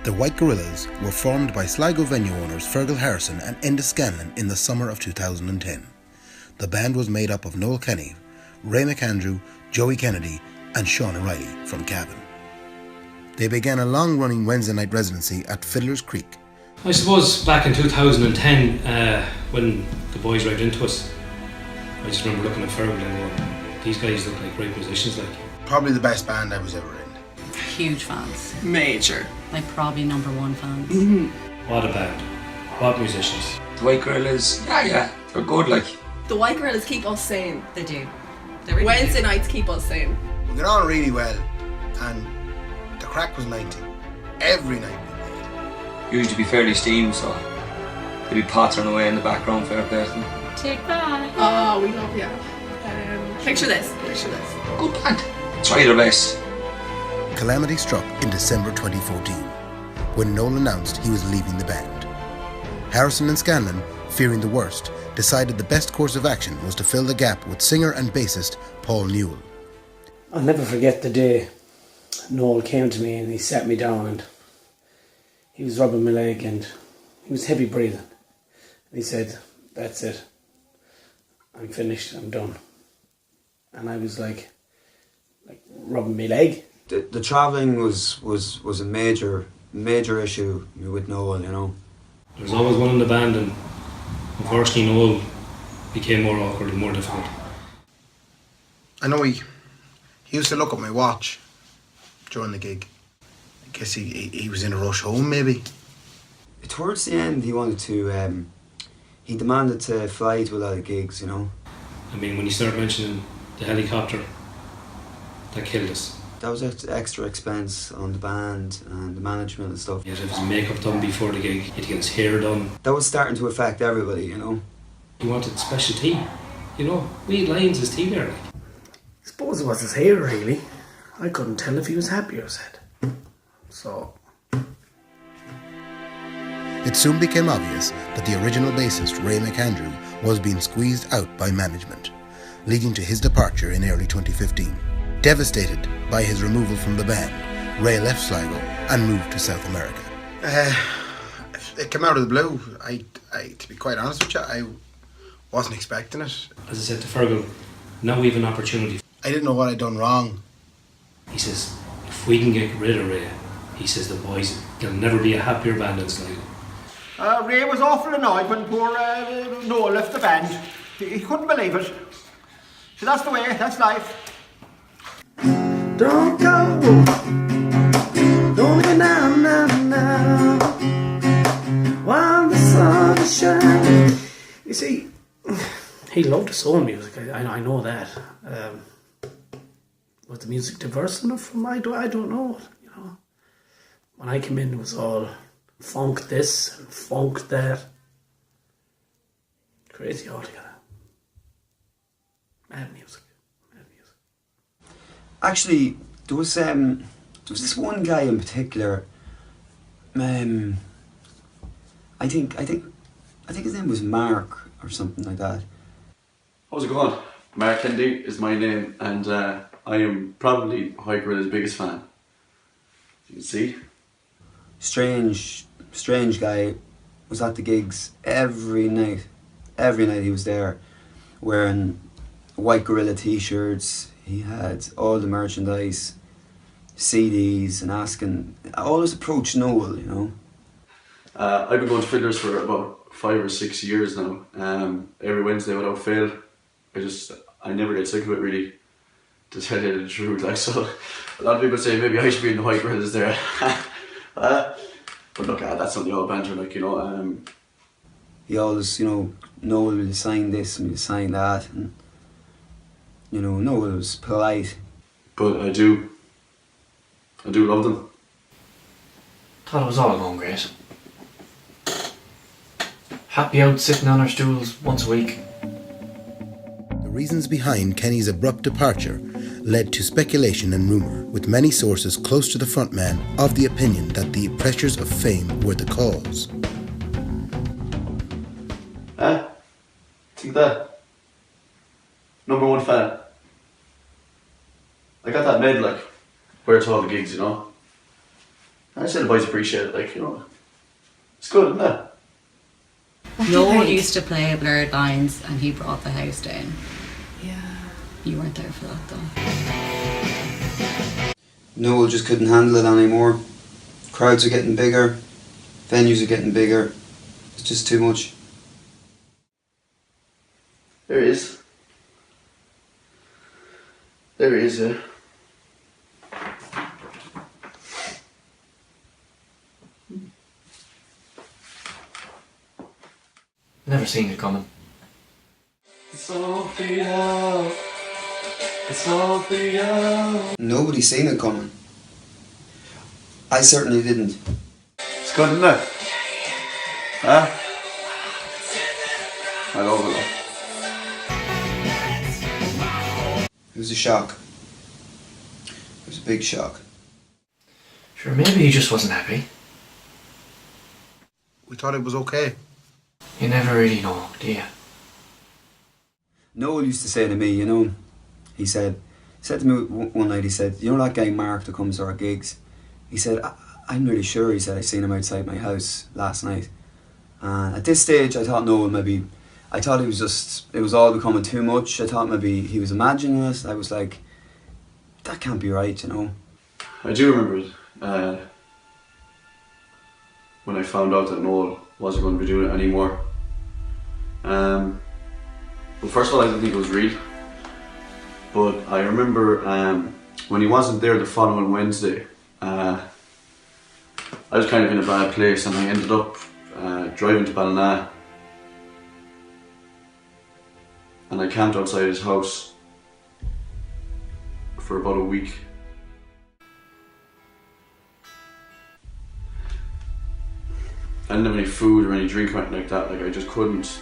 The White Gorillas were formed by Sligo venue owners Fergal Harrison and Enda Scanlon in the summer of 2010. The band was made up of Noel Kenny, Ray McAndrew, Joey Kennedy and Sean O'Reilly from Cavan. They began a long-running Wednesday night residency at Fiddler's Creek. I suppose back in 2010, when the boys arrived into us, I just remember looking at Fergal and going, these guys look like great musicians. Like, Probably the best band I was ever in. Huge fans. Major. Like probably number one fans. what a band, what musicians. The White Gorillas, yeah, they're good, like. The White Gorillas keep us sane. They do. They really Wednesday do. nights keep us sane. We got on really well and the crack was 90. Every night we played. Usually be fairly steamed, so they'd be pottering away in the background, fair play to them. Take that. Oh, we love you. Picture this. Good band. Try their best. Calamity struck in December 2014 when Noel announced he was leaving the band. Harrison and Scanlon, fearing the worst, decided the best course of action was to fill the gap with singer and bassist Paul Newell. I'll never forget the day Noel came to me and he sat me down and he was rubbing my leg and he was heavy breathing. And he said, "That's it. I'm finished, I'm done." And I was like rubbing my leg. The travelling was a major issue with Noel, you know. There was always one in the band and unfortunately Noel became more awkward and more difficult. I know he used to look at my watch during the gig. I guess he was in a rush home maybe. Towards the end he wanted to, he demanded to fly to a lot of gigs, you know. I mean, when you start mentioning the helicopter, that killed us. That was extra expense on the band and the management and stuff. He had to have his makeup done before the gig, he had to get his hair done. That was starting to affect everybody, you know. He wanted special tea. You know, we had Lions' tea there. Like. I suppose it was his hair really. I couldn't tell if he was happy or sad. So It soon became obvious that the original bassist Ray McAndrew was being squeezed out by management, leading to his departure in early 2015. Devastated by his removal from the band, Ray left Sligo and moved to South America. It came out of the blue. I to be quite honest with you, I wasn't expecting it. As I said to Fergal, now we have an opportunity. I didn't know what I'd done wrong. He says, if we can get rid of Ray, he says the boys, there'll never be a happier band in Sligo. Ray was awful annoyed when poor Noel left the band. He couldn't believe it. So that's the way, that's life. don't go, don't go now, while the sun is shining. You see, he loved his own music. I know that. Was the music diverse enough for him? I don't know. You know, when I came in, it was all funk this and funk that. Crazy altogether. Mad music. Actually, there was this one guy in particular. I think his name was Mark or something like that. How's it going? Mark Kennedy is my name, and I am probably White Gorilla's biggest fan. You can see. Strange guy. Was at the gigs every night. Every night he was there, wearing White Gorilla t-shirts. He had all the merchandise, CDs, and asking. I always approached Noel, you know. I've been going to Fiddlers for about 5 or 6 years now. Every Wednesday without fail. I never get sick of it really, to tell you the truth. Like, so a lot of people say maybe I should be in the White Gorillas there. But look, that's not the old banter, like, you know. He always, you know, Noel will sign this and will sign that, and you know, Noel was polite. But I do love them. Thought it was all going great. Happy out sitting on our stools once a week. The reasons behind Kenny's abrupt departure led to speculation and rumour, with many sources close to the frontman of the opinion that the pressures of fame were the cause. Think that. #1 fan. I got that medal, like, wear to all the gigs, you know. I said the boys appreciate it, like, you know. It's good, isn't it? Noel used to play Blurred Lines and he brought the house down. Yeah. You weren't there for that though. Noel just couldn't handle it anymore. Crowds are getting bigger, venues are getting bigger. It's just too much. There is. There is, yeah. Never seen it coming. It's all for you. It's all for you. Nobody's seen it coming. I certainly didn't. It's good, isn't it? Huh? I love it. It was a shock. It was a big shock. Sure, maybe he just wasn't happy. We thought it was okay. You never really know, do you? Noel used to say to me, you know, he said to me one night, he said, you know that guy Mark that comes to our gigs? He said, I'm really sure, he said, I seen him outside my house last night. And at this stage, I thought Noel maybe, I thought it was all becoming too much. I thought maybe he was imagining it. I was like, that can't be right, you know. I do remember it. When I found out that Noel wasn't going to be doing it anymore. Well, first of all, I didn't think it was real. But I remember when he wasn't there the following Wednesday, I was kind of in a bad place and I ended up driving to Ballina. And I camped outside his house for about a week. I didn't have any food or any drink or anything like that. Like, I just couldn't.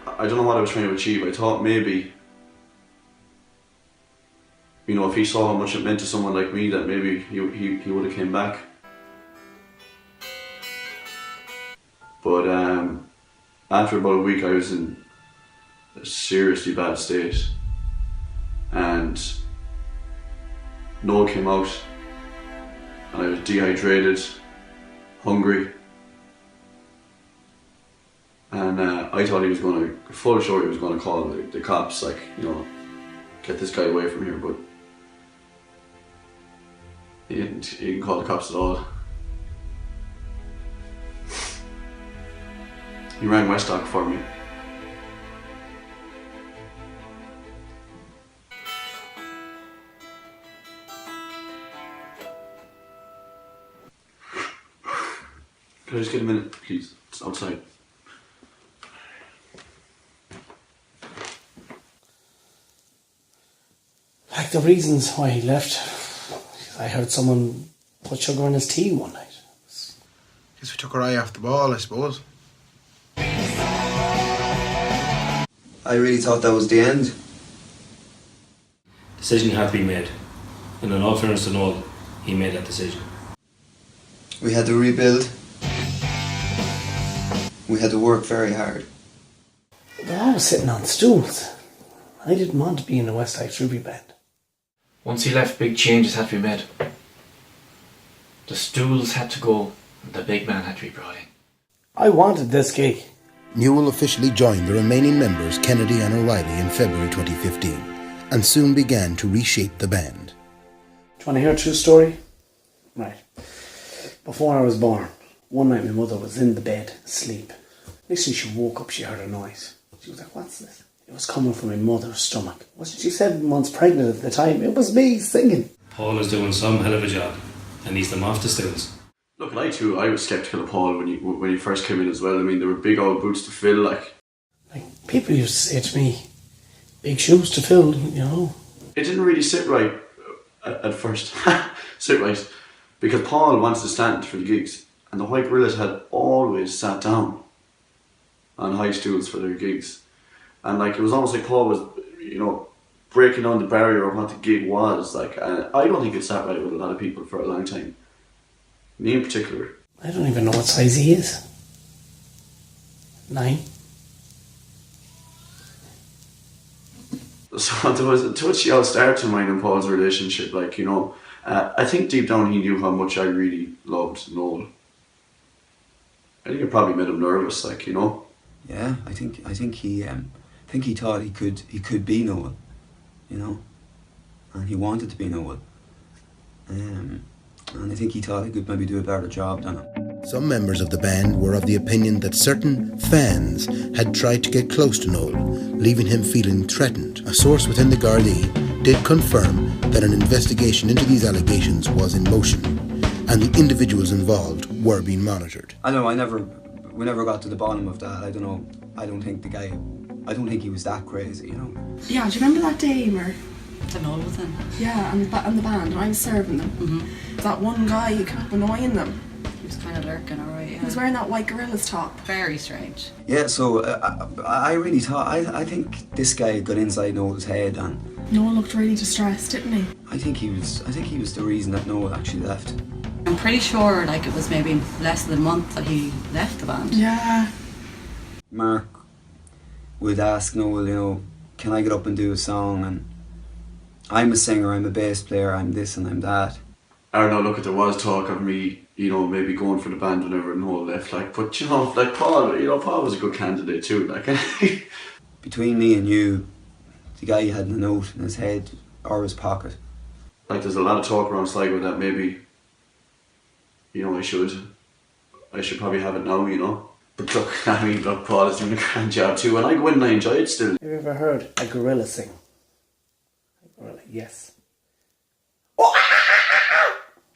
I don't know what I was trying to achieve. I thought maybe, you know, if he saw how much it meant to someone like me, that maybe he would have came back. But after about a week, I was in a seriously bad state, and Noel came out, and I was dehydrated, hungry, and I thought he was going to, full sure he was going to call the cops, like, you know, get this guy away from here, but he didn't call the cops at all. He rang Westdock for me. Can I just get a minute, please? It's outside. Like the reasons why he left, I heard someone put sugar in his tea one night. Guess we took our eye off the ball, I suppose. I really thought that was the end. Decision had to be made. And in all fairness to Noel, he made that decision. We had to rebuild. We had to work very hard. They're always sitting on stools. I didn't want to be in the Westside Tribute Band. Once he left, big changes had to be made. The stools had to go, and the big man had to be brought in. I wanted this gig. Newell officially joined the remaining members, Kennedy and O'Reilly, in February 2015, and soon began to reshape the band. Do you want to hear a true story? Right. Before I was born, one night my mother was in the bed, asleep. Next thing she woke up, she heard a noise. She was like, what's this? It was coming from my mother's stomach. Wasn't she 7 months pregnant at the time? It was me singing. Paul is doing some hell of a job, and he's them off the stools. Look, and I was sceptical of Paul when he first came in as well. I mean, there were big old boots to fill, like people used to say to me, big shoes to fill, you know. It didn't really sit right at first. Sit right. Because Paul wanted to stand for the gigs, and the White Gorillas had always sat down on high stools for their gigs. And like, it was almost like Paul was, you know, breaking down the barrier of what the gig was. Like, and I don't think it sat right with a lot of people for a long time. Me in particular. I don't even know what size he is. 9. So there was a touchy old start to mine and Paul's relationship, like, you know. I think deep down he knew how much I really loved Noel. I think it probably made him nervous, like, you know. Yeah, I think he thought he could be Noel, you know, and he wanted to be Noel. And I think he thought he could maybe do a better job than him. Some members of the band were of the opinion that certain fans had tried to get close to Noel, leaving him feeling threatened. A source within the Gardaí did confirm that an investigation into these allegations was in motion, and the individuals involved were being monitored. I don't know, we never got to the bottom of that. I don't know, I don't think he was that crazy, you know. Yeah, do you remember that day, Emer? To Noel was in. Yeah, and the band, and I was serving them. Mm-hmm. That one guy who kept annoying them. He was kind of lurking, alright, yeah. He was wearing that white gorilla's top. Very strange. Yeah, so I really thought, I think this guy got inside Noel's head, and Noel looked really distressed, didn't he? I think he was the reason that Noel actually left. I'm pretty sure like it was maybe less than a month that he left the band. Yeah. Mark would ask Noel, you know, can I get up and do a song? And I'm a singer, I'm a bass player, I'm this and I'm that. I don't know, look, there was talk of me, you know, maybe going for the band whenever Noel left, like, but you know, like Paul was a good candidate too, like. Between me and you, the guy had a note in his head or his pocket. Like, there's a lot of talk around Sligo that maybe, you know, I should probably have it now, you know. But look, I mean, look, Paul is doing a grand job too, and I go in and I enjoy it still. Have you ever heard a gorilla sing? A gorilla, yes.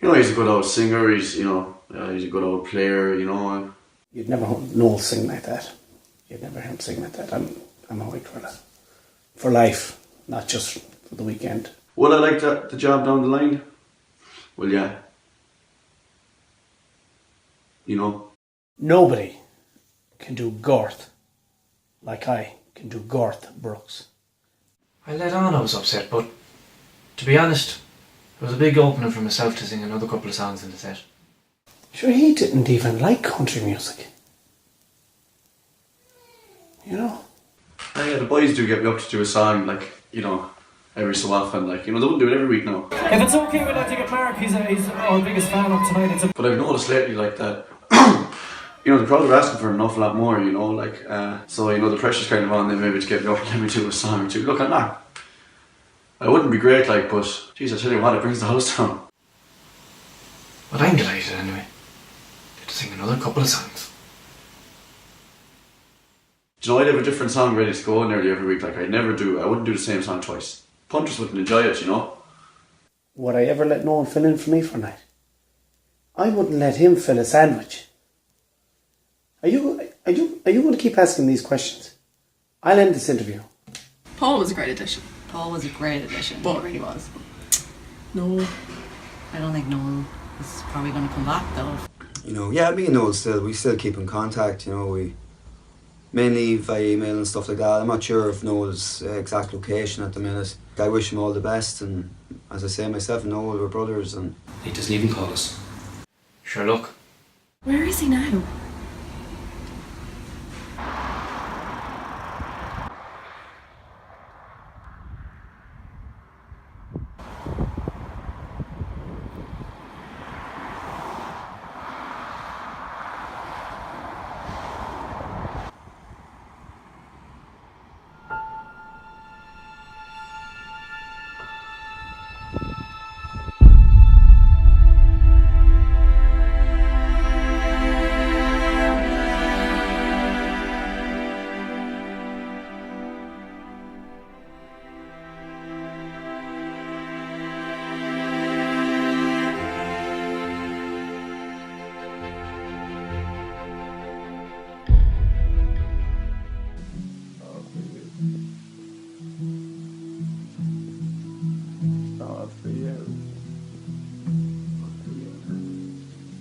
You know, he's a good old singer, he's a good old player, you know. You'd never heard Noel sing like that. You'd never hear him sing like that. I'm a white gorilla. For life, not just for the weekend. Would I like the job down the line? Well, yeah. You know. Nobody can do Garth like I can do Garth Brooks. I let on I was upset, but to be honest, it was a big opening for myself to sing another couple of songs in the set. Sure, he didn't even like country music. You know? Yeah, the boys do get me up to do a song, like, you know, every so often, like, you know, they wouldn't do it every week now. If it's okay, we'd like to get Mark, he's our biggest fan of tonight. But I've noticed lately, like, that, you know, the crowd are asking for an awful lot more, you know, like, so, you know, the pressure's kind of on them maybe to get me up and let me do a song or two. Look, I'm not. I wouldn't be great, like, but, geez, I tell you what, it brings the house down. But I'm delighted anyway. To sing another couple of songs. Do you know, I'd have a different song ready to go nearly every week, like I wouldn't do the same song twice. Punters wouldn't enjoy it, you know. Would I ever let Noel fill in for me for a night? I wouldn't let him fill a sandwich. Are you going to keep asking these questions? I'll end this interview. Paul was a great addition. Paul was a great addition. But he really was. No. I don't think Noel is probably going to come back though. You know, yeah, me and Noel we still keep in contact, you know, we mainly via email and stuff like that. I'm not sure of Noel's exact location at the minute. I wish him all the best, and as I say, myself and Noel were brothers, and He doesn't even call us. Sure, look. Where is he now?